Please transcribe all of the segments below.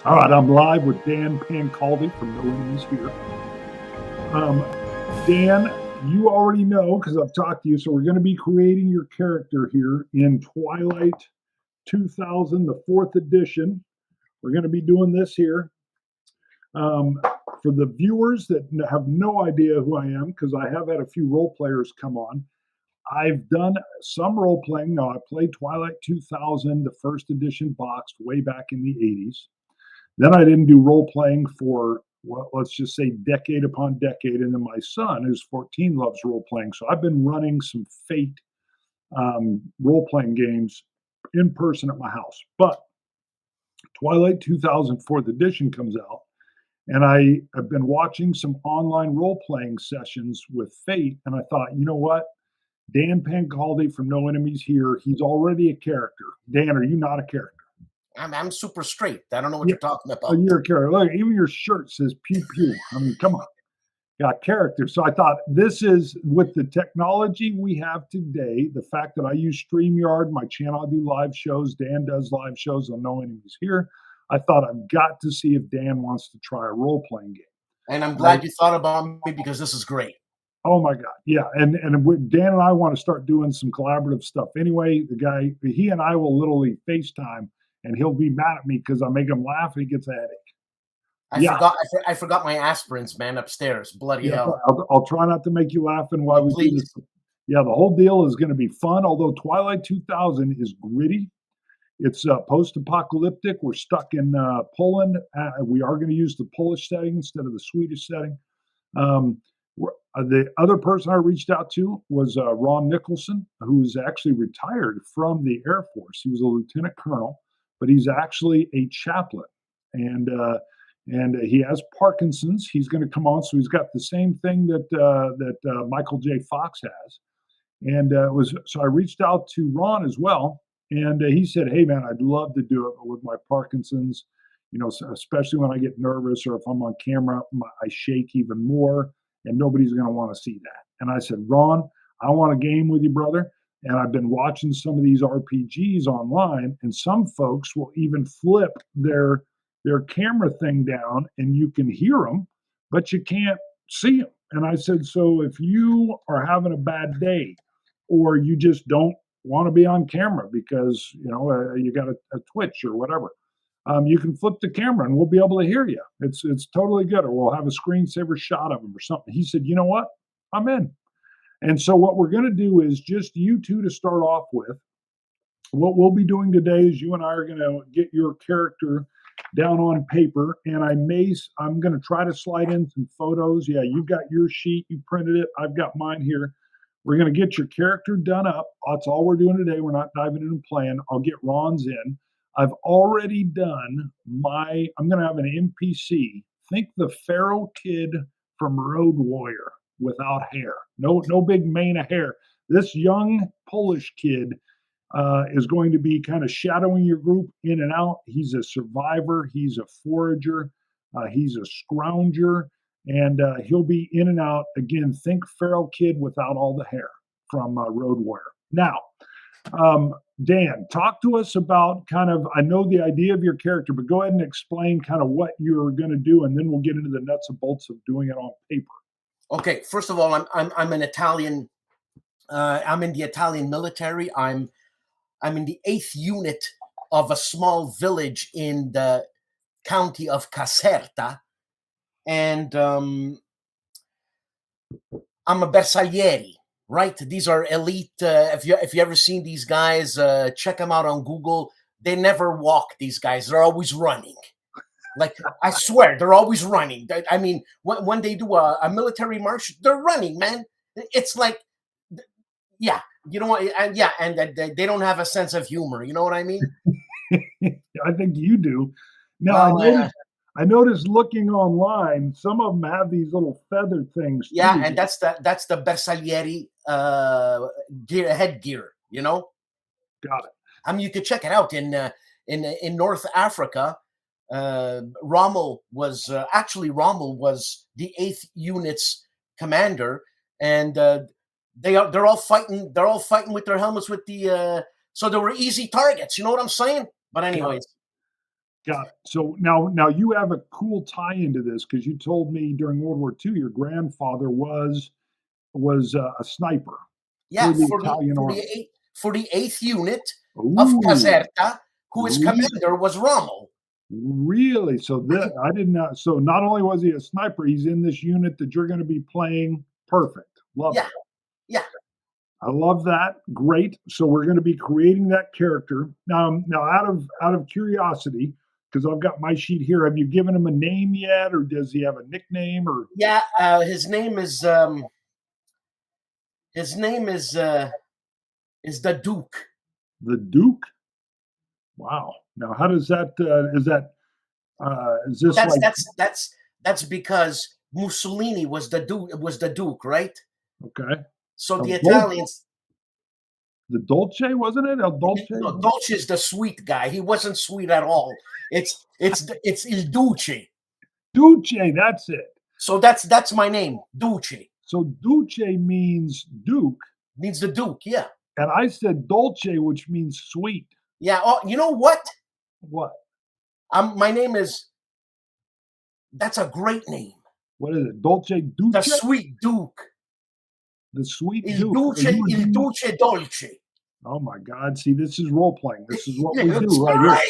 All right, I'm live with Dan Pancaldi from No Enemies Here. Dan, you already know because I've talked to you, so we're going to be creating your character here in Twilight 2000, the fourth edition. We're going to be doing this here. For the viewers that have no idea who I am, because I have had a few role players come on, I've done some role playing. Now, I played Twilight 2000, the first edition boxed way back in the 80s. Then I didn't do role playing for, well, let's just say decade upon decade. And then my son, who's 14, loves role playing. So I've been running some Fate role playing games in person at my house. But Twilight 2000 4th edition comes out, and I have been watching some online role playing sessions with Fate. And I thought, you know what? Dan Pancaldi from No Enemies Here, he's already a character. Dan, are you not a character? I'm super straight. I don't know what you're talking about. Oh, you're a character. Look, even your shirt says pew pew. I mean, come on. Got character. So I thought this is with the technology we have today, the fact that I use StreamYard, my channel, I do live shows. Dan does live shows on No Enemies Here. I thought I've got to see if Dan wants to try a role playing game. And I'm glad you thought about me because this is great. Oh my God. Yeah. And Dan and I want to start doing some collaborative stuff. Anyway, the guy, he and I will literally FaceTime, and he'll be mad at me because I make him laugh and he gets a headache. I forgot my aspirins, man, upstairs. Bloody hell. I'll try not to make you laugh and while we do this. Yeah, the whole deal is going to be fun, although Twilight 2000 is gritty. It's post-apocalyptic. We're stuck in Poland. We are going to use the Polish setting instead of the Swedish setting. The other person I reached out to was Ron Nicholson, who's actually retired from the Air Force. He was a lieutenant colonel, but he's actually a chaplain, and he has Parkinson's. He's going to come on, so he's got the same thing that Michael J. Fox has, and so I reached out to Ron as well, and he said, "Hey man, I'd love to do it with my Parkinson's, especially when I get nervous or if I'm on camera, I shake even more, and nobody's going to want to see that." And I said, "Ron, I want a game with you, brother." And I've been watching some of these RPGs online, and some folks will even flip their camera thing down, and you can hear them, but you can't see them. And I said, so if you are having a bad day, or you just don't want to be on camera because you got a twitch or whatever, you can flip the camera, and we'll be able to hear you. It's totally good. Or we'll have a screensaver shot of them or something. He said, you know what? I'm in. And so what we're going to do is just you two to start off with. What we'll be doing today is you and I are going to get your character down on paper, and I'm going to try to slide in some photos. Yeah, you've got your sheet, you printed it. I've got mine here. We're going to get your character done up. That's all we're doing today. We're not diving in and playing. I'll get Ron's in. I've already done I'm going to have an NPC. Think the feral kid from Road Warrior without hair. No big mane of hair. This young Polish kid is going to be kind of shadowing your group in and out. He's a survivor. He's a forager. He's a scrounger. And he'll be in and out. Again, think feral kid without all the hair from Road Warrior. Now, Dan, talk to us about I know the idea of your character, but go ahead and explain kind of what you're going to do, and then we'll get into the nuts and bolts of doing it on paper. Okay, first of all, I'm an Italian. I'm in the Italian military. I'm in the 8th unit of a small village in the county of Caserta, and I'm a bersagliere. Right? These are elite. If you ever seen these guys, check them out on Google. They never walk. These guys, they're always running. Like, I swear, they're always running. I mean, when they do a military march, they're running, man. It's like, yeah, you know what? And yeah, and they don't have a sense of humor. You know what I mean? I think you do. Now, I noticed looking online, some of them have these little feather things. Yeah, too. And that's the bersagliere headgear. You know. Got it. I mean, you could check it out in North Africa. Rommel was the 8th unit's commander, and they're all fighting. They're all fighting with their helmets with the. So they were easy targets. You know what I'm saying? But anyways. Got it. So now you have a cool tie into this because you told me during World War II your grandfather was a sniper Yeah, for the for the Italian for the army. eighth for the 8th unit of Ooh, Caserta, whose really? commander was Rommel. Really? So that I did not. So not only was he a sniper, he's in this unit that you're going to be playing. Perfect. Love it. Yeah, yeah. I love that. Great. So we're going to be creating that character now. Out of curiosity, because I've got my sheet here. Have you given him a name yet, or does he have a nickname? Or Yeah, his name is the Duke. the Duke? Wow. Now, how does that? Is So this like that's because Mussolini was the Duke, right? okay? So the El Dol- Italians, the Dolce, wasn't it? El Dolce? no, Dolce is the sweet guy. He wasn't sweet at all. It's Il Duce. Duce, that's it. So that's my name, Duce. So Duce means Duke, Means the Duke. Yeah, and I said Dolce, which means sweet. yeah. Oh, you know what? What? My name is. That's a great name. What is it? Dolce The Duce? sweet Duke. The sweet Il Duke. So Duce, you would Il be- Duce Dolce. oh my God. See, this is role playing. This is what we That's do right here. right.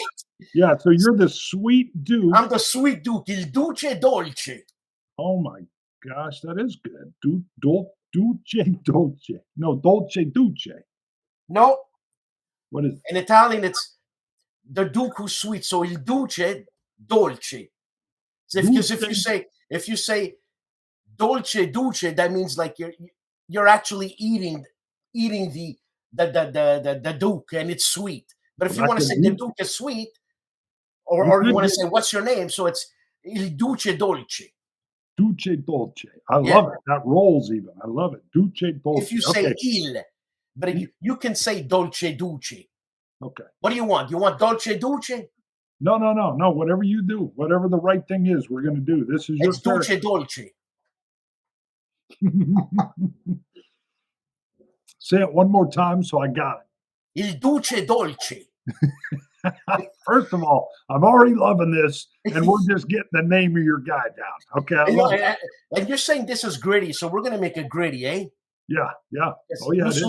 Yeah, so you're the sweet Duke. I'm the sweet Duke. Il Duce Dolce. Oh my gosh, that is good. Duce Dolce. No, Dolce Duce. No, What is it? in Italian it's the Duke who's sweet. So Il Duce Dolce. So because if you say Dolce Duce, that means like you're actually eating the Duke, and it's sweet. But if you Well, want to that say could the be. Duke is sweet, You or you could want to get say what's your name, so it's Il Duce Dolce. Duce Dolce. I Yeah. love it. That rolls even. I love it. Duce If Dolce. you say Okay. il, but you can say Dolce Duce. Okay. What do you want? You want Dolce Duce? No. Whatever you do, whatever the right thing is, we're going to do. This is your It's Duce character. Dolce. Say it one more time so I got Il Duce Dolce. it. First of all, I'm already loving this, and we're just getting the name of your guy down. Okay, I You know, love it. and you're saying this is gritty, so we're gonna make it gritty, eh? Yeah. Yes, Oh yeah, it is.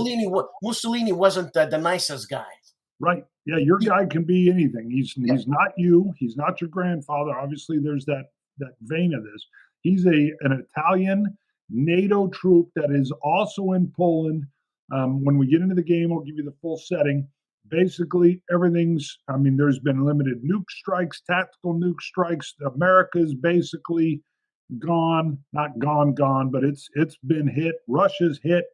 Mussolini wasn't the nicest guy. Right. Yeah, your guy can be anything. He's not you. He's not your grandfather. Obviously, there's that vein of this. He's an Italian NATO troop that is also in Poland. When we get into the game, I'll give you the full setting. Basically, everything's. I mean, there's been limited nuke strikes, tactical nuke strikes. America's basically gone, not gone, but it's been hit. Russia's hit.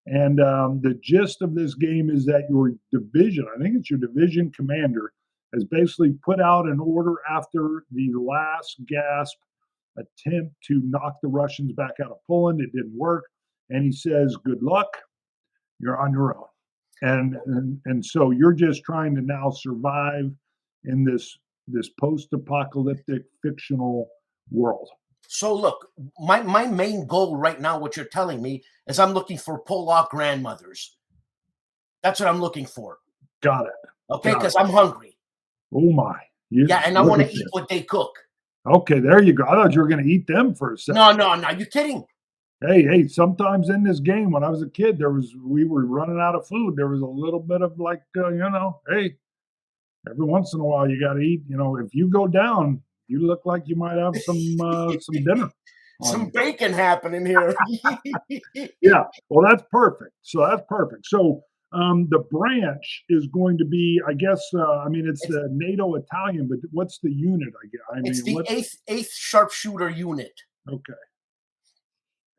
And the gist of this game is that your division, I think it's your division commander, has basically put out an order after the last gasp attempt to knock the Russians back out of Poland. It didn't work. And he says, good luck, you're on your own. And so you're just trying to now survive in this post-apocalyptic fictional world. So look, my main goal right now, what you're telling me, is I'm looking for Polak grandmothers. That's what I'm looking for. Got it. Okay, because I'm hungry. Oh my. Yeah, and I want to eat what they cook. Okay, there you go. I thought you were going to eat them for a second. No, you kidding? Hey, sometimes in this game, when I was a kid, we were running out of food. There was a little bit of like, hey, every once in a while you got to eat. If you go down, you look like you might have some dinner. Some bacon happening here. Yeah, well, that's perfect. So the branch is going to be, I guess, it's the NATO Italian, but what's the unit? It's the eighth sharpshooter unit. Okay.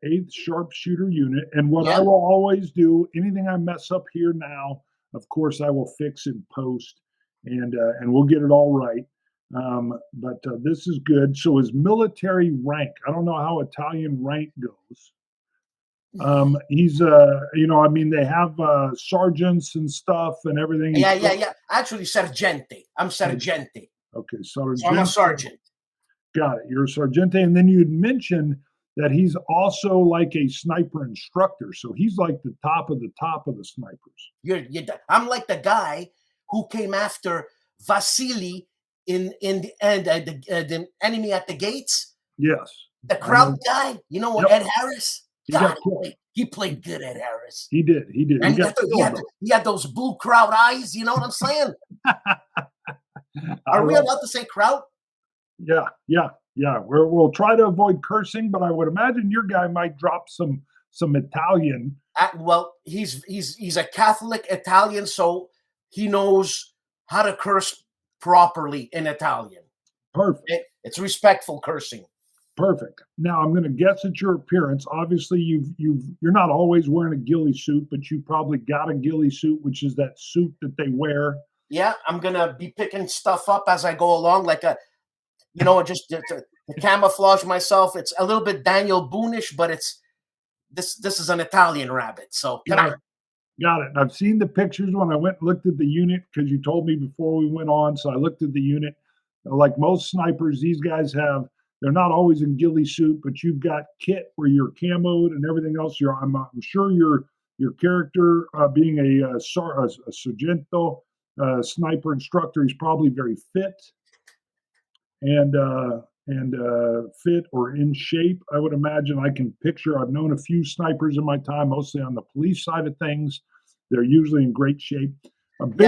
8th sharpshooter unit. And what Yeah. I will always do, anything I mess up here now, of course, I will fix in post, and we'll get it all right. But this is good. So his military rank, I don't know how Italian rank goes. He's they have sergeants and stuff and everything. Yeah. Actually, sergente. I'm sergente. Okay, sergeant. So I'm a sergeant. Got it. You're a sergente, and then you'd mentioned that he's also like a sniper instructor. So he's like the top of the snipers. I'm like the guy who came after Vasily in the end, the enemy at the gates, Yes. the crowd guy, Yep. Ed Harris. He God, got killed. he played good, Ed Harris. He did. He did. And He got killed. he had those blue crowd eyes. You know what I'm saying? Are we allowed to say crowd? Yeah. We'll try to avoid cursing, but I would imagine your guy might drop some Italian. Well, he's a Catholic Italian, so he knows how to curse properly in Italian. Perfect. It's respectful cursing. Perfect. Now I'm going to guess at your appearance. Obviously, you're not always wearing a ghillie suit, but you probably got a ghillie suit, which is that suit that they wear. Yeah, I'm gonna be picking stuff up as I go along, like just to camouflage myself. It's a little bit Daniel Boone-ish, but it's this is an Italian rabbit. So Got it. I've seen the pictures when I went and looked at the unit because you told me before we went on. So I looked at the unit. Like most snipers, these guys they're not always in ghillie suit, but you've got kit where you're camoed and everything else. I'm sure your character, being a Sargento sniper instructor, he's probably very fit and fit or in shape. I would imagine. I can picture. I've known a few snipers in my time, mostly on the police side of things. They're usually in great shape. And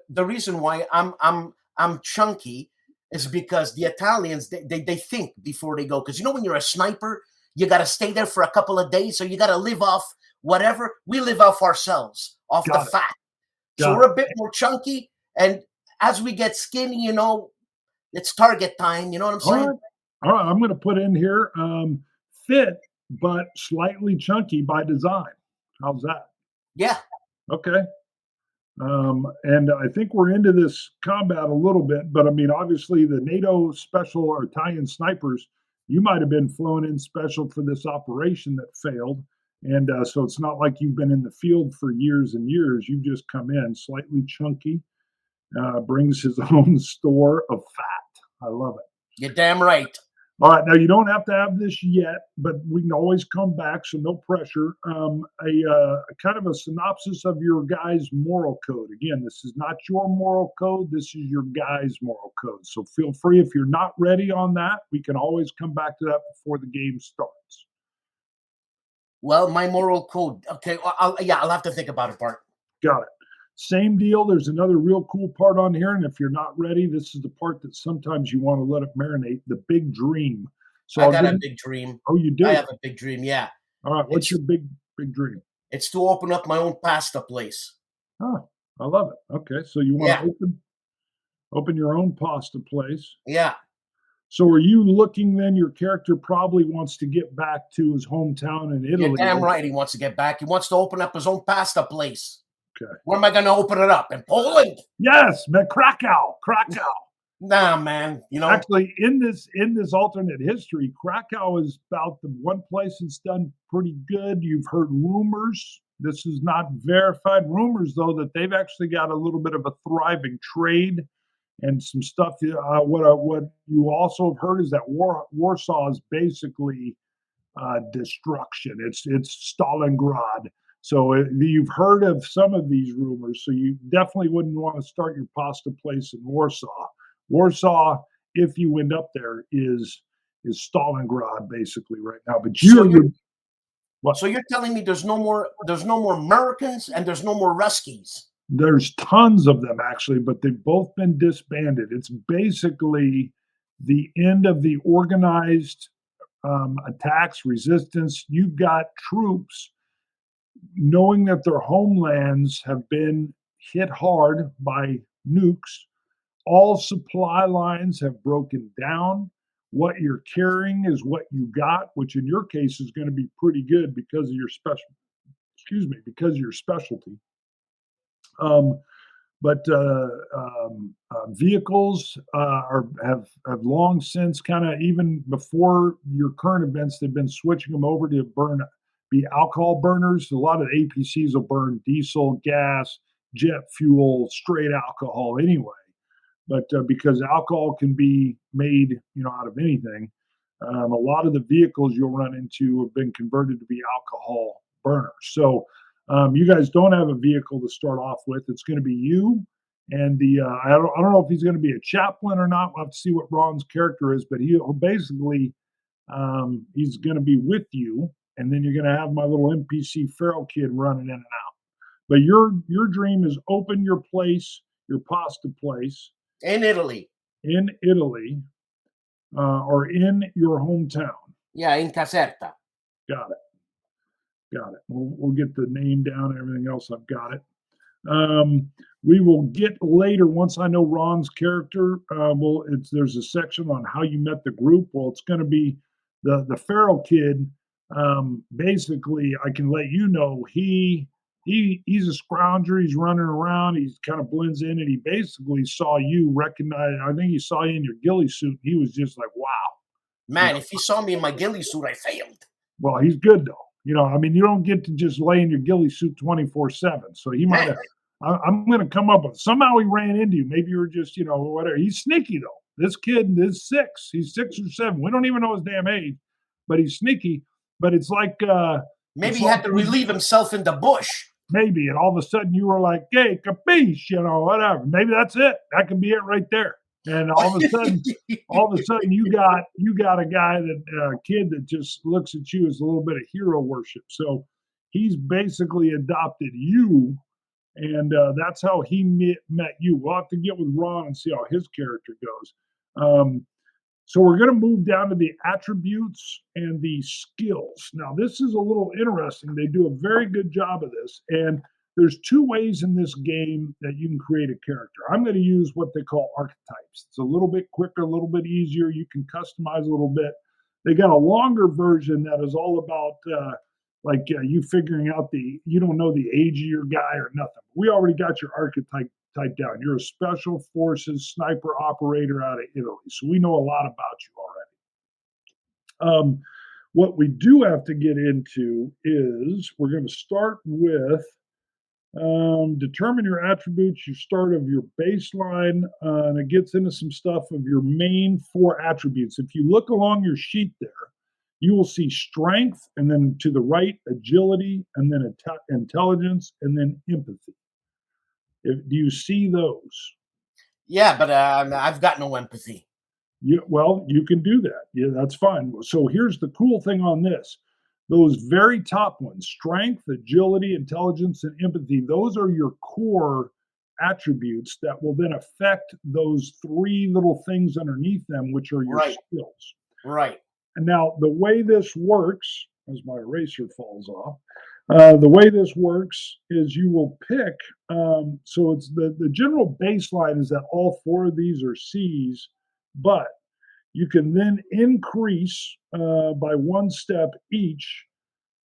the reason why I'm chunky is because the Italians, they think before they go. Because when you're a sniper, you got to stay there for a couple of days. So you got to live off whatever. We live off ourselves, off the fat. So we're a bit more chunky. And as we get skinny, it's target time. You know what I'm saying? All right. I'm going to put in here fit, but slightly chunky by design. How's that? Yeah. Okay. And I think we're into this combat a little bit, but I mean, obviously the NATO special or Italian snipers, you might have been flown in special for this operation that failed. And so it's not like you've been in the field for years and years. You've just come in slightly chunky, brings his own store of fat. I love it. You're damn right. All right. Now, you don't have to have this yet, but we can always come back, so no pressure. A kind of a synopsis of your guy's moral code. Again, this is not your moral code. This is your guy's moral code. So feel free. If you're not ready on that, we can always come back to that before the game starts. Well, my moral code. Okay. I'll have to think about it, Bart. Got it. Same deal. There's another real cool part on here. And if you're not ready, this is the part that sometimes you want to let it marinate, the big dream. So I got a big dream. Oh, you do? I have a big dream, yeah. All right. What's your big dream? It's to open up my own pasta place. Oh, I love it. Okay. So you want to open your own pasta place. Yeah. So are you looking then, your character probably wants to get back to his hometown in Italy. You're damn right he wants to get back. He wants to open up his own pasta place. Okay. Where am I going to open it up? In Poland? Yes, man, Krakow. Nah, man. Actually, in this alternate history, Krakow is about the one place that's done pretty good. You've heard rumors. This is not verified rumors, though, that they've actually got a little bit of a thriving trade and some stuff. What you also have heard is that Warsaw is basically destruction. It's Stalingrad. So you've heard of some of these rumors, so you definitely wouldn't want to start your pasta place in Warsaw. Warsaw, if you end up there, is Stalingrad basically right now. But so you're telling me there's no more Americans and there's no more Ruskies? There's tons of them actually, but they've both been disbanded. It's basically the end of the organized attacks, resistance. You've got troops knowing that their homelands have been hit hard by nukes. All supply lines have broken down. What you're carrying is what you got, which in your case is going to be pretty good because of your specialty. But vehicles have long since kind of, even before your current events, they've been switching them over to be alcohol burners. A lot of APCs will burn diesel, gas, jet fuel, straight alcohol anyway. But because alcohol can be made, out of anything, a lot of the vehicles you'll run into have been converted to be alcohol burners. So you guys don't have a vehicle to start off with. It's going to be you And I don't know if he's going to be a chaplain or not. We'll have to see what Ron's character is, but he'll basically he's going to be with you, and then you're going to have my little NPC feral kid running in and out. But your dream is open your place, your pasta place In Italy. in Italy, or in your hometown. Yeah, in Caserta. Got it. Got it. We'll get the name down and everything else. I've got it. We will get later once I know Ron's character. There's a section on how you met the group. Well, it's going to be the feral kid. Basically, I can let you know he's a scrounger. He's running around. He kind of blends in, and he basically saw you, recognize. I think he saw you in your ghillie suit. He was just like, "Wow, man!" If he saw me in my ghillie suit, I failed. Well, he's good though. I mean, you don't get to just lay in your ghillie suit 24/7. So he might have. I'm going to come up with somehow he ran into you. Maybe you were just, whatever. He's sneaky though. This kid is 6. He's 6 or 7. We don't even know his damn age, but he's sneaky. But it's like maybe he had to relieve himself in the bush. Maybe, and all of a sudden you were like, "Hey, capiche," whatever. Maybe that's it. That could be it right there. And all of a sudden, you got a guy kid that just looks at you as a little bit of hero worship. So he's basically adopted you, and that's how he met you. We'll have to get with Ron and see how his character goes. So we're going to move down to the attributes and the skills. Now, this is a little interesting. They do a very good job of this, and there's 2 ways in this game that you can create a character. I'm going to use what they call archetypes. It's a little bit quicker, a little bit easier. You can customize a little bit. They got a longer version that is all about you figuring out you don't know the age of your guy or nothing. We already got your archetype typed down. You're a special forces sniper operator out of Italy. So we know a lot about you already. What we do have to get into is we're going to start with determine your attributes. You start of your baseline, and it gets into some stuff of your main 4 attributes. If you look along your sheet there, you will see strength, and then to the right, agility, and then intelligence, and then empathy. Do you see those? Yeah, but I've got no empathy. Well, you can do that. Yeah, that's fine. So here's the cool thing on this. Those very top ones, strength, agility, intelligence, and empathy, those are your core attributes that will then affect those 3 little things underneath them, which are your skills. Right. And now the way this works, as my eraser falls off, the way this works is you will pick, so it's the general baseline is that all 4 of these are C's, but you can then increase by 1 step each,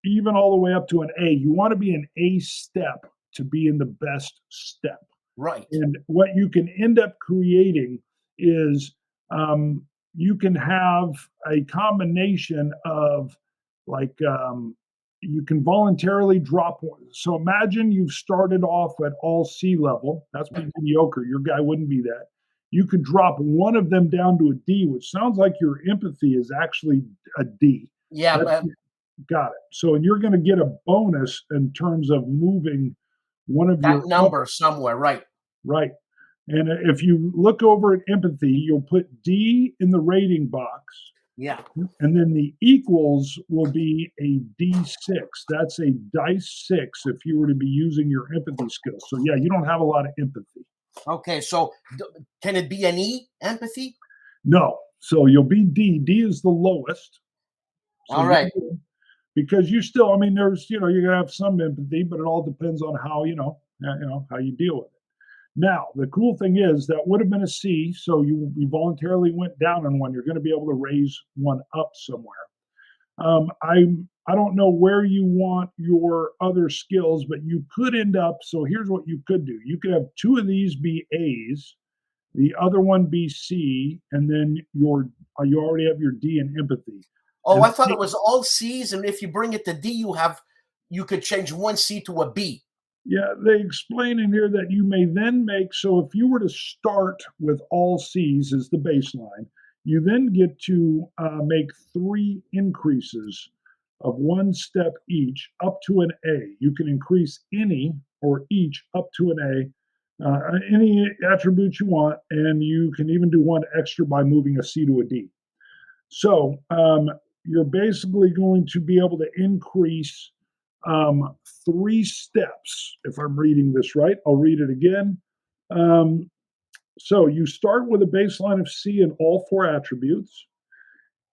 even all the way up to an A. You want to be an A step to be in the best step. Right. And what you can end up creating is you can have a combination of you can voluntarily drop one. So imagine you've started off at all C level. That's pretty mediocre. Your guy wouldn't be that. You could drop one of them down to a D, which sounds like your empathy is actually a D. Yeah. Got it. So, and you're going to get a bonus in terms of moving one of your number somewhere. Right. Right. And if you look over at empathy, you'll put D in the rating box. Yeah. And then the equals will be a D6. That's a dice 6 if you were to be using your empathy skills. So, yeah, you don't have a lot of empathy. Okay. So can it be an E, empathy? No. So you'll be D. D is the lowest. So all right. Because you still, I mean, there's, you're going to have some empathy, but it all depends on how, how you deal with it. Now, the cool thing is that would have been a C, so you voluntarily went down on one. You're going to be able to raise one up somewhere. I don't know where you want your other skills, but you could end up, so here's what you could do. You could have 2 of these be A's, the other one be C, and then you already have your D in empathy. Oh, I thought it was all C's, and if you bring it to D, you could change 1 C to a B. Yeah, they explain in here that you may then so if you were to start with all C's as the baseline, you then get to make 3 increases of 1 step each up to an A. You can increase any or each up to an A. Any attribute you want, and you can even do one extra by moving a C to a D. So you're basically going to be able to increase 3 steps. If I'm reading this right, I'll read it again. So you start with a baseline of C in all 4 attributes.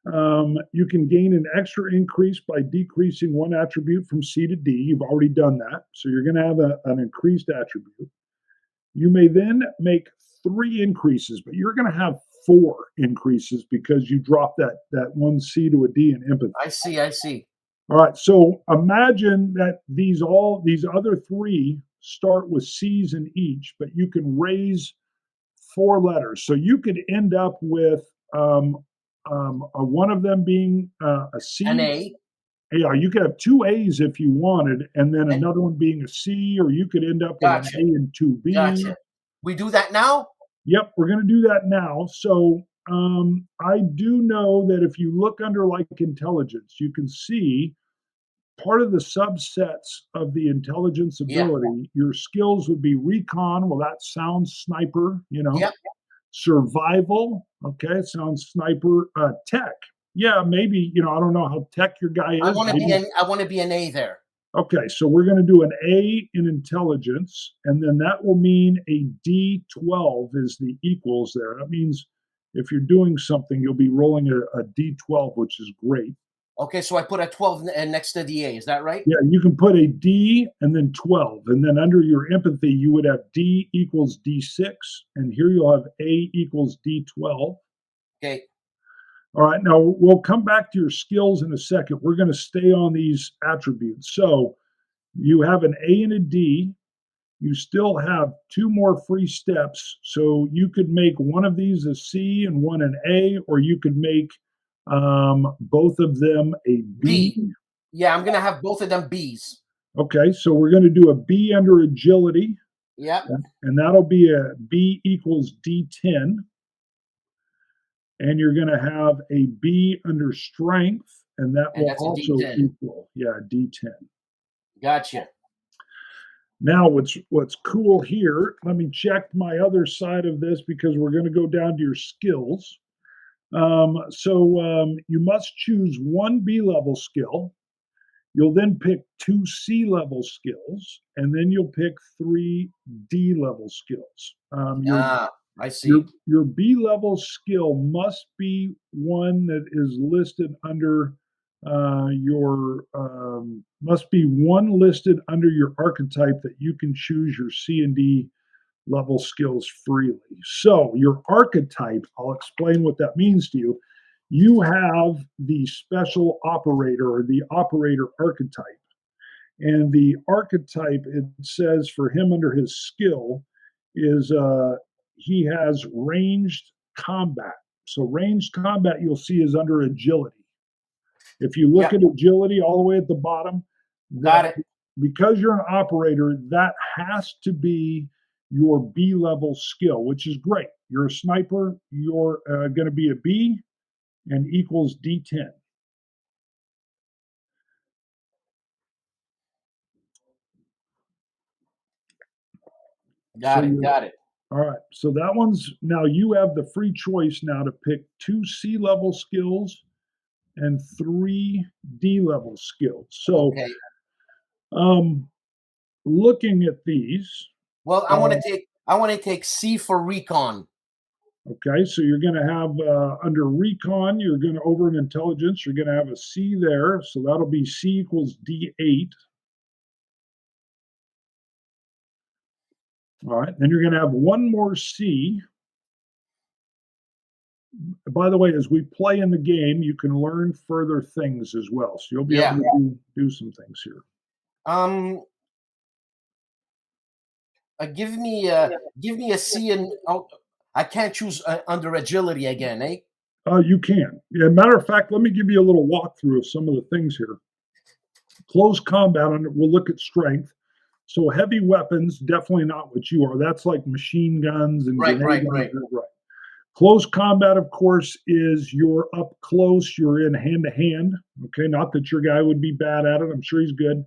You can gain an extra increase by decreasing 1 attribute from C to D. You've already done that. So you're going to have an increased attribute. You may then make 3 increases, but you're going to have 4 increases because you drop that 1 C to a D in empathy. I see. I see. All right. So imagine that these other 3 start with C's in each, but you can raise 4 letters. So you could end up with one of them being a C. An A. Yeah, you could have 2 A's if you wanted, and then another one being a C, or you could end up with an A and 2 B's. Gotcha. We do that now? Yep, we're going to do that now. So I do know that if you look under like intelligence, you can see part of the subsets of the intelligence ability. Your skills would be recon. Well, that sounds sniper, Yep. Survival. Okay, sounds sniper. Tech. Yeah, maybe, I don't know how tech your guy is. I want to be an A there. Okay, so we're going to do an A in intelligence, and then that will mean a D12 is the equals there. That means if you're doing something, you'll be rolling a D12, which is great. Okay, so I put a 12 next to the A. Is that right? Yeah, you can put a D and then 12, and then under your empathy, you would have D equals D6, and here you'll have A equals D12. Okay. All right, now we'll come back to your skills in a second. We're going to stay on these attributes. So you have an A and a D. You still have 2 more free steps. So you could make one of these a C and one an A, or you could make both of them a B. Yeah, I'm going to have both of them Bs. Okay, so we're going to do a B under agility. Yep. And that'll be a B equals D10. And you're going to have a B under strength, and that will also equal, D10. Gotcha. Now, what's cool here, let me check my other side of this because we're going to go down to your skills. So you must choose 1 B level skill. You'll then pick 2 C level skills, and then you'll pick 3 D level skills. I see. Your B level skill must be one that is listed under must be one listed under your archetype that you can choose your C and D level skills freely. So your archetype, I'll explain what that means to you. You have the special operator or the operator archetype. And the archetype, it says for him under his skill is he has ranged combat. So ranged combat you'll see is under agility. If you look at agility all the way at the bottom, got it. Because you're an operator, that has to be your B level skill, which is great. You're a sniper, you're going to be a B and equals D10. Got it. All right. So that one's now you have the free choice now to pick 2 C level skills and 3 D level skills. So looking at these. Well, I want to take C for recon. Okay, so you're going to have under recon, you're going to over in intelligence, you're going to have a C there. So that'll be C equals D8. All right, then you're going to have 1 more C. By the way, as we play in the game, you can learn further things as well. So you'll be able to do some things here. Give me a C and I can't choose under agility again, eh? You can. Yeah, matter of fact, let me give you a little walkthrough of some of the things here. Close combat, we'll look at strength. So heavy weapons, definitely not what you are. That's like machine guns and right. Close combat, of course, is you're up close, you're in hand to hand. Okay, not that your guy would be bad at it. I'm sure he's good.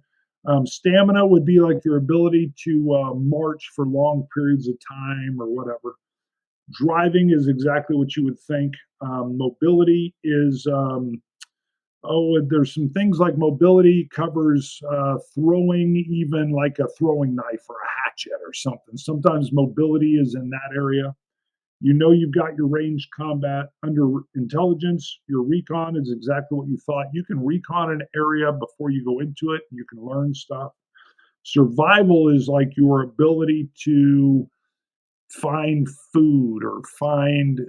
Stamina would be like your ability to march for long periods of time or whatever. Driving is exactly what you would think. Mobility is, there's some things like mobility covers throwing, even like a throwing knife or a hatchet or something. Sometimes mobility is in that area. You know you've got your ranged combat. Under intelligence, your recon is exactly what you thought. You can recon an area before you go into it. You can learn stuff. Survival is like your ability to find food or find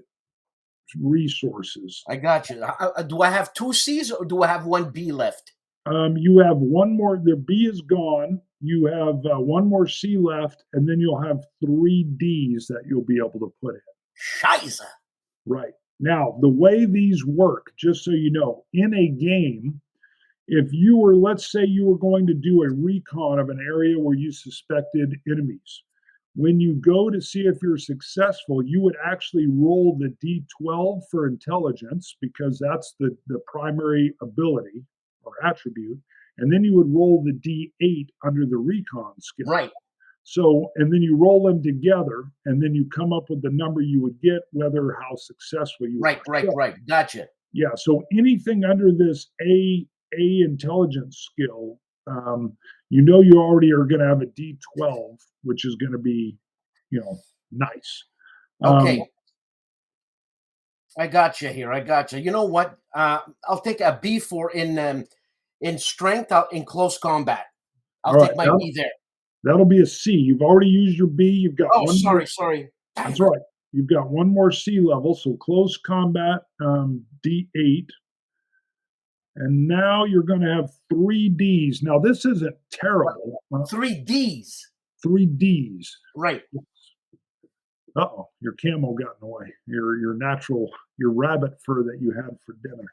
resources. I got you. Do I have 2 C's or do I have 1 B left? You have one more. The B is gone. You have one more C left, and then you'll have 3 Ds that you'll be able to put in. Scheiße. Right. Now, the way these work, just so you know, in a game, if you were, let's say you were going to do a recon of an area where you suspected enemies, when you go to see if you're successful, you would actually roll the D12 for intelligence because that's the primary ability or attribute. And then you would roll the D8 under the recon skill. Right. So, and then you roll them together, and then you come up with the number you would get, whether how successful you Right. Gotcha. Yeah. So anything under this A intelligence skill, you already are going to have a D12, which is going to be, nice. Okay. I got you here. I got you. You know what? I'll take a B for in strength, in close combat. I'll take my B there. That'll be a C. You've already used your B. You've got sorry. That's right. You've got one more C level, so close combat, D8. And now you're going to have 3 Ds. Now, this isn't terrible. 3 Ds. 3 Ds. Right. Uh-oh, your camo got in the way. Your rabbit fur that you had for dinner.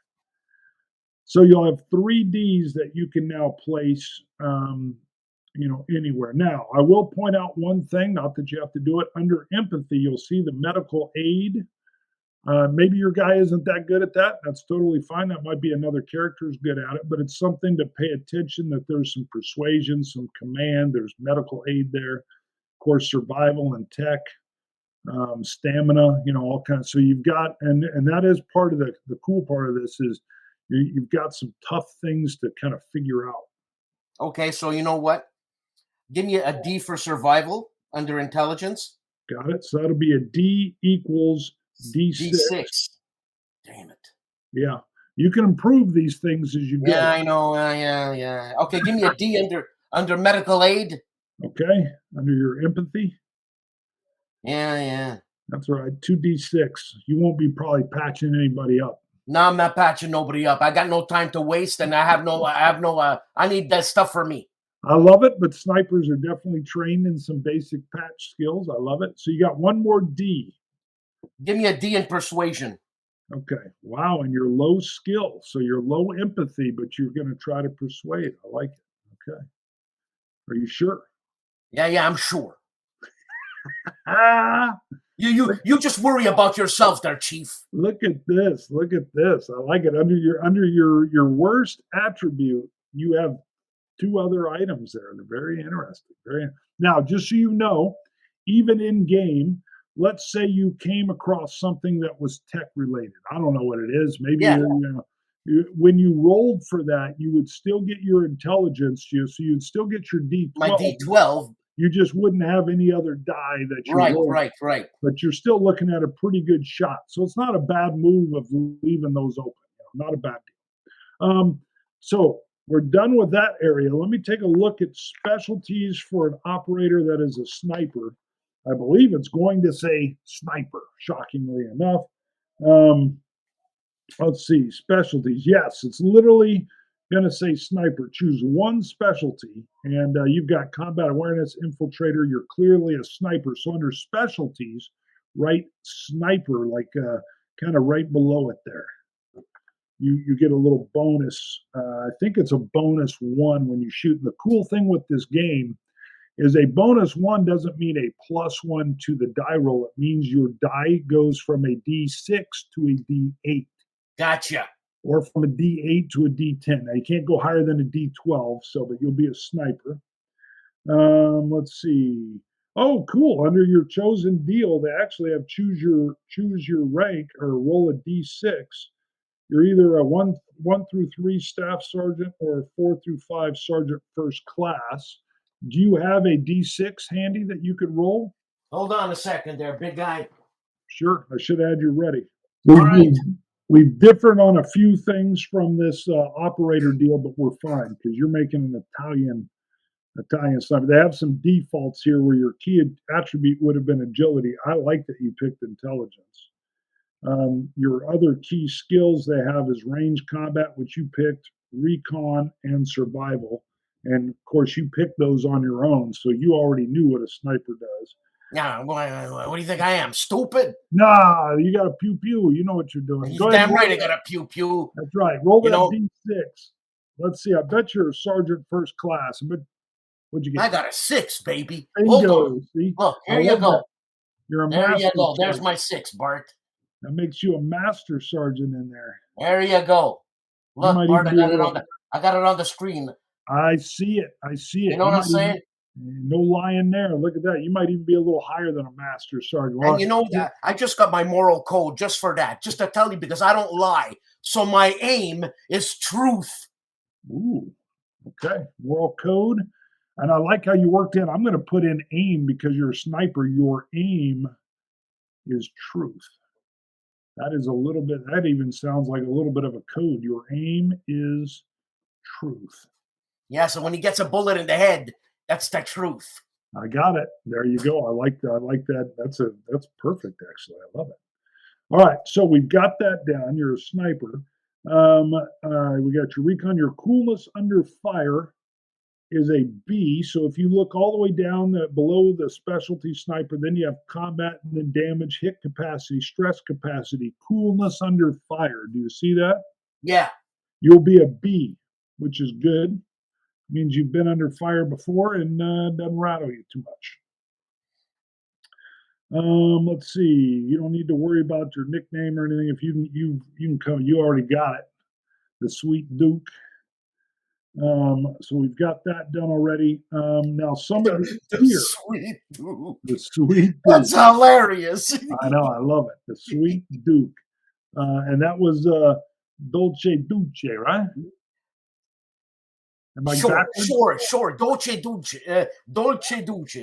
So you'll have 3 Ds that you can now place, anywhere. Now, I will point out one thing, not that you have to do it. Under empathy, you'll see the medical aid. Maybe your guy isn't that good at that. That's totally fine. That might be another character who's good at it, but it's something to pay attention that there's some persuasion, some command, there's medical aid there. Of course, survival and tech, stamina, all kinds. So you've got, and that is part of the cool part of this is you've got some tough things to kind of figure out. Okay, so you know what? Give me a D for survival under intelligence. Got it. So that'll be a D equals D6. Damn it. Yeah. You can improve these things as you go. Yeah, I know. Yeah. Okay, give me a D under medical aid. Okay. Under your empathy. Yeah. That's right. 2D6. You won't be probably patching anybody up. No, I'm not patching nobody up. I got no time to waste, and I need that stuff for me. I love it, but snipers are definitely trained in some basic patch skills. I love it. So you got one more D. Give me a D in persuasion. Okay. Wow. And you're low skill. So you're low empathy, but you're going to try to persuade. I like it. Okay. Are you sure? Yeah, I'm sure. You just worry about yourself there, Chief. Look at this. I like it. Under your worst attribute, you have 2 other items there. They're very interesting. Now, just so you know, even in game, let's say you came across something that was tech related. I don't know what it is. Maybe when you rolled for that, you would still get your intelligence. So you'd still get your D12. My D12. You just wouldn't have any other die that you rolled. Right. But you're still looking at a pretty good shot. So it's not a bad move of leaving those open. Not a bad deal. So we're done with that area. Let me take a look at specialties for an operator that is a sniper. I believe it's going to say sniper, shockingly enough. Let's see, specialties. Yes, it's literally going to say sniper. Choose one specialty, and you've got combat awareness, infiltrator. You're clearly a sniper. So under specialties, write sniper, like kind of right below it there. You get a little bonus. I think it's a bonus 1 when you shoot. And the cool thing with this game is a bonus 1 doesn't mean a +1 to the die roll. It means your die goes from a D6 to a D8. Gotcha. or from a D8 to a D10. Now, you can't go higher than a D12, so, but you'll be a sniper. Let's see. Oh, cool. Under your chosen deal, they actually have choose your rank or roll a D6. You're either a one through three staff sergeant or a 4 through 5 sergeant first class. Do you have a D6 handy that you could roll? Hold on a second there, big guy. Sure, I should have had you ready. All right. We've differed on a few things from this operator deal, but we're fine because you're making an Italian sniper. They have some defaults here where your key attribute would have been agility. I like that you picked intelligence. Your other key skills they have is range combat, which you picked, recon, and survival. And of course, you picked those on your own, so you already knew what a sniper does. Yeah, what do you think I am? Stupid? Nah, you got a pew pew. You know what you're doing. He's Go ahead. damn right I got a pew pew. That's right. Roll that D6. Let's see. I bet you're a sergeant first class. But what'd you get? I got a 6, baby. Bingo. See? Look, here you go. You're a there master. You go. Sergeant. There's my 6, Bart. That makes you a master sergeant in there. There you go. Look, Bart, I got it on the screen. I see it. You know what I'm saying? No lying there. Look at that. You might even be a little higher than a master sergeant. And you know that I just got my moral code just for that, just to tell you, because I don't lie. So my aim is truth. Ooh, okay. Moral code. And I like how you worked in. I'm going to put in aim because you're a sniper. Your aim is truth. That is a little bit, that even sounds like a little bit of a code. Your aim is truth. Yeah, so when he gets a bullet in the head, that's the truth. I got it. There you go. I like that. That's perfect, actually. I love it. All right, so we've got that down. You're a sniper. We got your recon. Your coolness under fire is a B. So if you look all the way down below the specialty sniper, then you have combat and then damage, hit capacity, stress capacity, coolness under fire. Do you see that? Yeah. You'll be a B, which is good. Means you've been under fire before and doesn't rattle you too much. Let's see. You don't need to worry about your nickname or anything. If you can come, you already got it. The Sweet Duke. So we've got that done already. Now somebody here. Sweet Duke. The Sweet Duke. That's hilarious. I know. I love it. The Sweet Duke. And that was Dolce Duce, right? Am I backwards? Sure. Dolce Duce.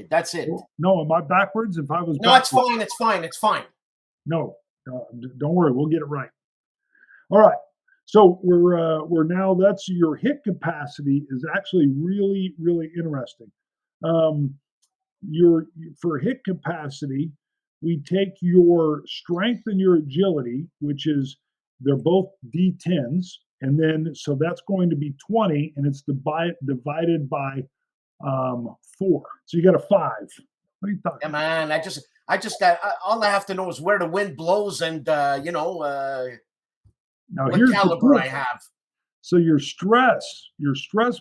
That's it. No, am I backwards? If I was no, backwards? It's fine. No, don't worry. We'll get it right. All right. So we're now, that's your hit capacity is actually really, really interesting. For hit capacity, we take your strength and your agility, which is, they're both D10s. And then, so that's going to be 20, and it's divided by 4. So you got a 5. What are you talking? Yeah, man. I just got. All I have to know is where the wind blows, and now what caliber I have. So your stress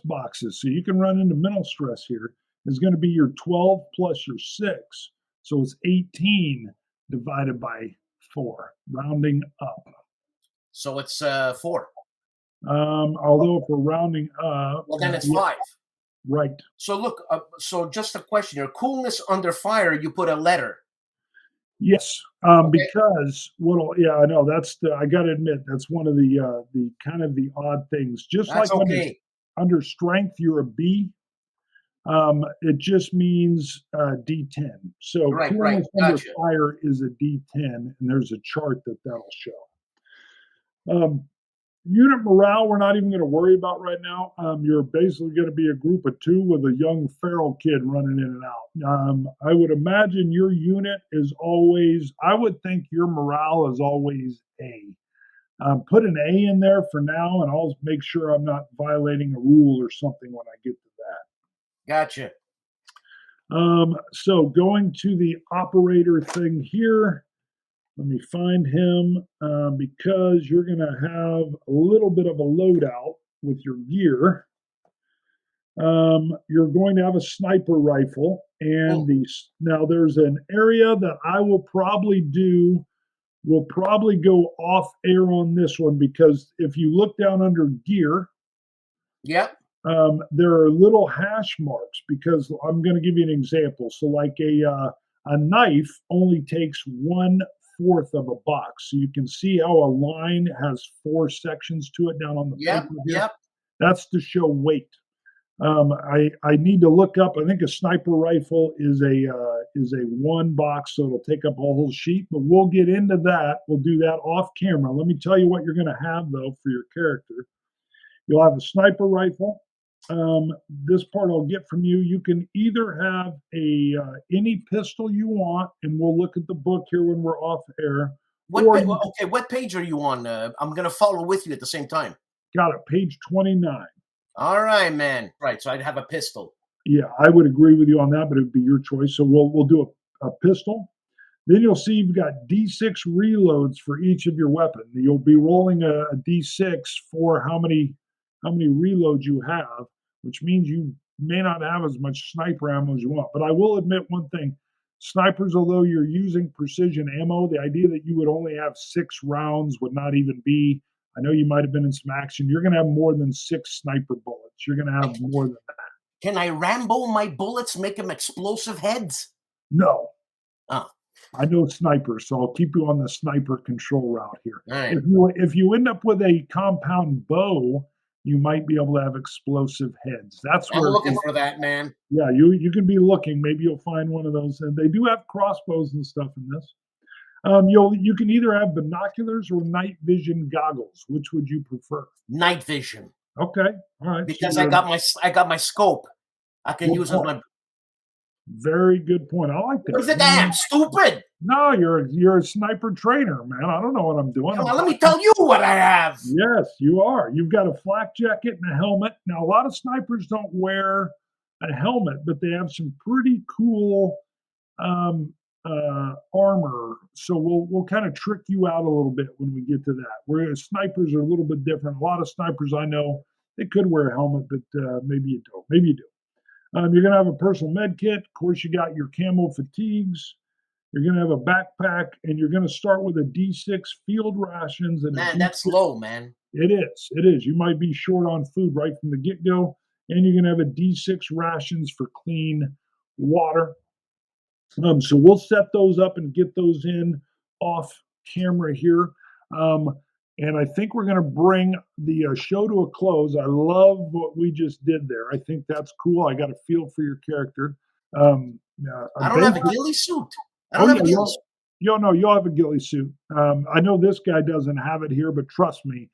boxes. So you can run into mental stress here. Is going to be your 12 plus your 6. So it's 18 divided by 4, rounding up. So it's 4. Although if we're rounding up, well, then it's 5. Right. So look, so just a question here. Coolness under fire, you put a letter. Yes, okay. Because I know I got to admit that's one of the kind of the odd things. Just that's like under strength, you're a B. It just means D10. So coolness under fire is a D10, and there's a chart that'll show. Unit morale, we're not even going to worry about right now. You're basically going to be a group of 2 with a young feral kid running in and out. I would imagine your unit is always, I would think your morale is always A. Put an A in there for now, and I'll make sure I'm not violating a rule or something when I get to that. Gotcha. So going to the operator thing here. Let me find him because you're going to have a little bit of a loadout with your gear. You're going to have a sniper rifle, and now there's an area that I will probably do we'll probably go off air on this one because if you look down under gear, Yep. there are little hash marks because I'm going to give you an example. So, like a knife only takes 1/4 of a box. So you can see how a line has 4 sections to it down on the Yep. paper here. Yep. That's to show weight. I need to look up. I think a sniper rifle is a one box, so it'll take up a whole sheet. But we'll get into that. We'll do that off camera. Let me tell you what you're going to have though for your character. You'll have a sniper rifle. This part I'll get from you. You can either have a any pistol you want, and we'll look at the book here when we're off air. Okay, what page are you on? I'm gonna follow with you at the same time. Got it, page 29. All right, man. Right, so I'd have a pistol. Yeah, I would agree with you on that, but it'd be your choice. So we'll do a pistol. Then you'll see you've got D6 reloads for each of your weapon. You'll be rolling a D6 for how many reloads you have, which means you may not have as much sniper ammo as you want. But I will admit one thing. Snipers, although you're using precision ammo, the idea that you would only have 6 rounds would not even be. I know you might have been in some action. You're going to have more than 6 sniper bullets. You're going to have more than that. Can I Rambo my bullets, make them explosive heads? No. Oh. I know snipers, so I'll keep you on the sniper control route here. Right. If you end up with a compound bow, you might be able to have explosive heads. That's I'm where looking for that, man. Yeah, you can be looking. Maybe you'll find one of those, and they do have crossbows and stuff in this. You can either have binoculars or night vision goggles. Which would you prefer? Night vision. Okay, all right. Because I got my scope. I can use as my. Very good point. I like that. What is it? Damn stupid. No, you're a sniper trainer, man. I don't know what I'm doing. Come on, let me tell you what I have. Yes, you are. You've got a flak jacket and a helmet. Now, a lot of snipers don't wear a helmet, but they have some pretty cool armor. So we'll kind of trick you out a little bit when we get to that. Whereas snipers are a little bit different. A lot of snipers I know, they could wear a helmet, but maybe you don't. Maybe you do. You're going to have a personal med kit. Of course, you got your camo fatigues. You're going to have a backpack, and you're going to start with a D6 field rations. And man, that's low, man. It is. It is. You might be short on food right from the get-go, and you're going to have a D6 rations for clean water. So we'll set those up and get those in off camera here. And I think we're going to bring the show to a close. I love what we just did there. I think that's cool. I got a feel for your character. I don't have a ghillie suit. I don't have a ghillie suit. You'll have a ghillie suit. I know this guy doesn't have it here, but trust me,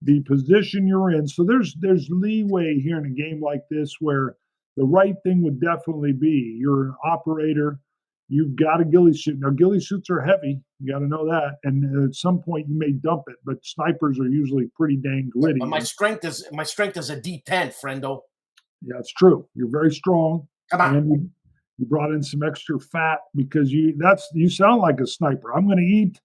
the position you're in. So there's leeway here in a game like this where the right thing would definitely be you're an operator. You've got a ghillie suit. Now, ghillie suits are heavy. You got to know that. And at some point, you may dump it. But snipers are usually pretty dang gritty. But my strength is a D10, friendo. Yeah, it's true. You're very strong. Come on. And you brought in some extra fat because you sound like a sniper. I'm going to eat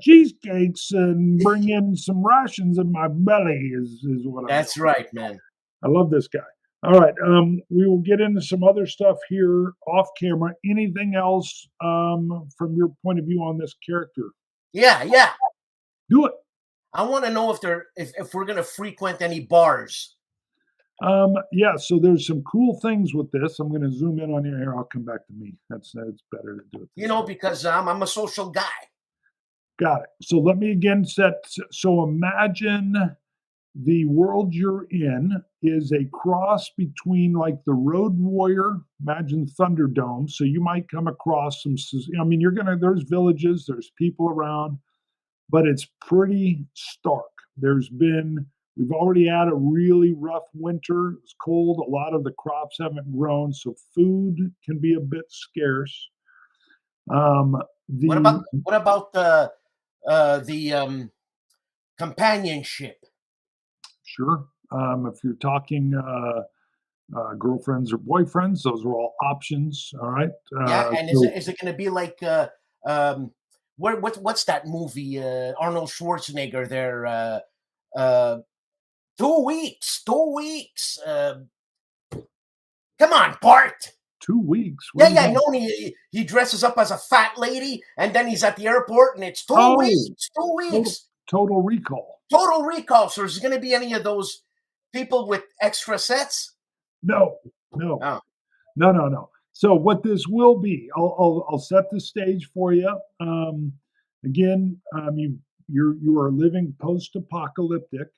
cheesecakes and bring in some rations in my belly. Is what. That's right, man. I love this guy. All right, we will get into some other stuff here off camera. Anything else from your point of view on this character? Yeah. Do it. I want to know if we're going to frequent any bars. Yeah, so there's some cool things with this. I'm going to zoom in on your hair. I'll come back to me. It's better to do it. Because I'm a social guy. Got it. So let me again set. So imagine the world you're in is a cross between like the Road Warrior, imagine Thunderdome. So you might come across there's villages, there's people around, but it's pretty stark. We've already had a really rough winter. It's cold. A lot of the crops haven't grown, so food can be a bit scarce. What about the companionship? Sure. If you're talking girlfriends or boyfriends, those are all options. All right. Is it going to be like what's that movie? Arnold Schwarzenegger there. 2 weeks. 2 weeks. Come on, Bart. 2 weeks. Yeah, What yeah, is I that? know. And he dresses up as a fat lady, and then he's at the airport, and it's 2 Oh, weeks. 2 total, weeks. total recall. Total recall. So is going to be any of those people with extra sets? No, no, Oh. no. So what this will be, I'll set the stage for you. Again, you are living post-apocalyptic,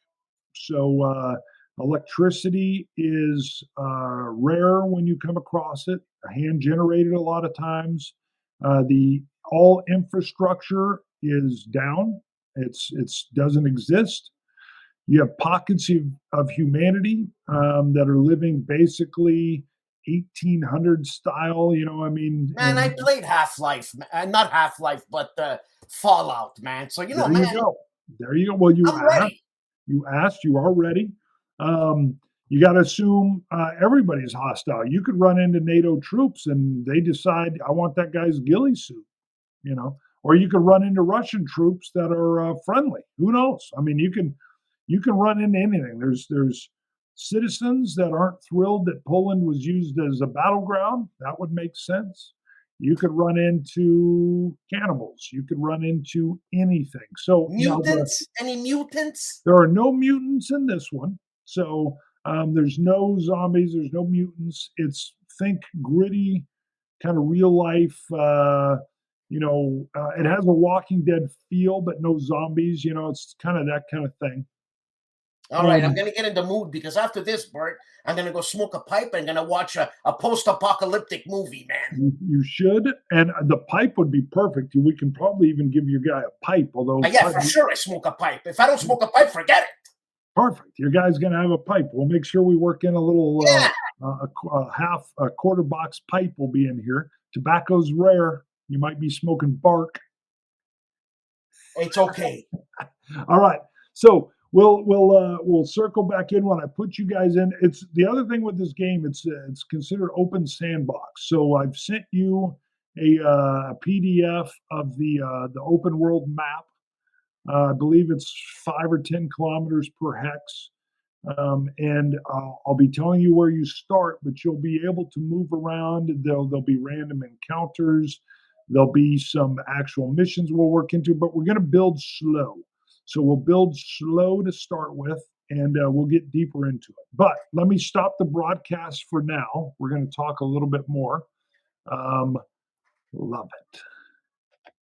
so electricity is rare when you come across it. Hand generated a lot of times. The all infrastructure is down. It's doesn't exist. You have pockets of humanity that are living basically 1800 style, I mean, Man, I and played Half-Life. Not Half-Life, but Fallout, man. So, there man, you go. There you go. Well, I'm ready. you asked, you are ready. You got to assume everybody's hostile. You could run into NATO troops and they decide, I want that guy's ghillie suit, or you could run into Russian troops that are friendly. Who knows? I mean, you can run into anything. There's citizens that aren't thrilled that Poland was used as a battleground. That would make sense. You could run into cannibals. You could run into anything. So now Mutants? Any mutants? there are no mutants in this one. So there's no zombies. There's no mutants. It's think gritty, kind of real life. It has a Walking Dead feel, but no zombies. It's kind of that kind of thing. All right, I'm going to get in the mood because after this, Bert, I'm going to go smoke a pipe and going to watch a post-apocalyptic movie, man. You should, and the pipe would be perfect. We can probably even give your guy a pipe, although Yeah, for sure I smoke a pipe. If I don't smoke a pipe, forget it. Perfect. Your guy's going to have a pipe. We'll make sure we work in a little a quarter box pipe will be in here. Tobacco's rare. You might be smoking bark. It's okay. All right. So we'll circle back in when I put you guys in. It's the other thing with this game. It's considered open sandbox. So I've sent you a PDF of the open world map. I believe it's 5 or 10 kilometers per hex. And I'll be telling you where you start, but you'll be able to move around. There'll be random encounters. There'll be some actual missions we'll work into, but we're going to build slow. So we'll build slow to start with, and we'll get deeper into it. But let me stop the broadcast for now. We're going to talk a little bit more. Love it.